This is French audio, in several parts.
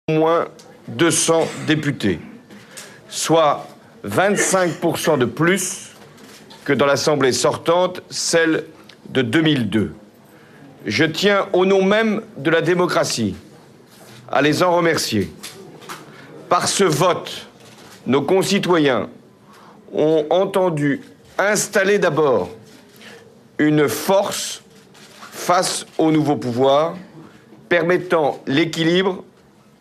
au moins 200 députés, soit 25% de plus que dans l'Assemblée sortante, celle de 2002. Je tiens, au nom même de la démocratie, à les en remercier. Par ce vote, nos concitoyens ont entendu installer d'abord une force face au nouveau pouvoir, permettant l'équilibre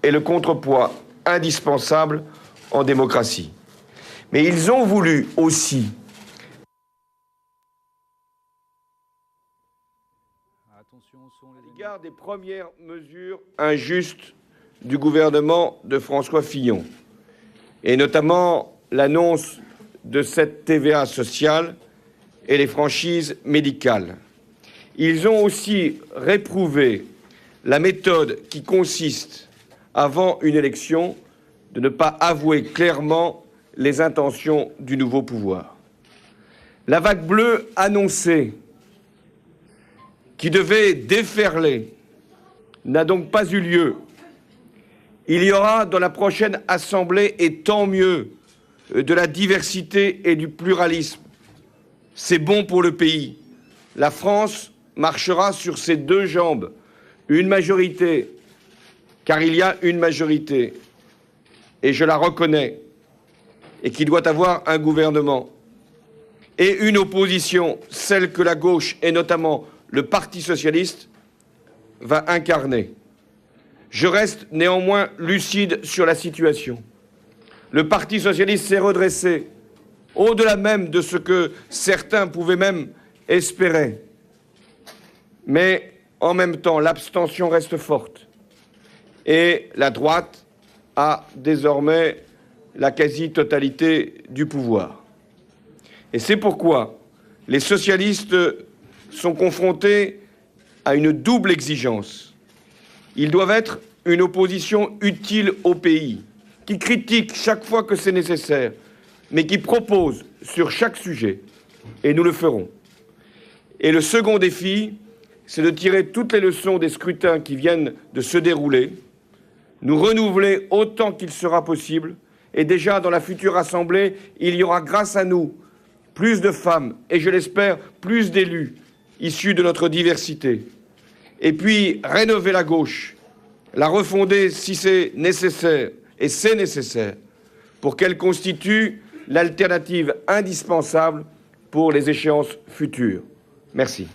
et le contrepoids indispensable en démocratie. Mais ils ont voulu aussi à l'égard des premières mesures injustes du gouvernement de François Fillon, et notamment l'annonce de cette TVA sociale et les franchises médicales. Ils ont aussi réprouvé la méthode qui consiste, avant une élection, de ne pas avouer clairement les intentions du nouveau pouvoir. La vague bleue annoncée, qui devait déferler, n'a donc pas eu lieu. Il y aura dans la prochaine Assemblée, et tant mieux, de la diversité et du pluralisme. C'est bon pour le pays. La France marchera sur ses deux jambes. Une majorité, car il y a une majorité, et je la reconnais, et qui doit avoir un gouvernement, et une opposition, celle que la gauche, et notamment le Parti socialiste, va incarner. Je reste néanmoins lucide sur la situation. Le Parti socialiste s'est redressé, au-delà même de ce que certains pouvaient même espérer. Mais en même temps, l'abstention reste forte. Et la droite a désormais la quasi-totalité du pouvoir. Et c'est pourquoi les socialistes sont confrontés à une double exigence. Ils doivent être une opposition utile au pays, qui critique chaque fois que c'est nécessaire, mais qui propose sur chaque sujet, et nous le ferons. Et le second défi, c'est de tirer toutes les leçons des scrutins qui viennent de se dérouler, nous renouveler autant qu'il sera possible, et déjà dans la future Assemblée, il y aura grâce à nous plus de femmes, et je l'espère, plus d'élus issus de notre diversité. Et puis rénover la gauche, la refonder si c'est nécessaire, et c'est nécessaire, pour qu'elle constitue l'alternative indispensable pour les échéances futures. Merci.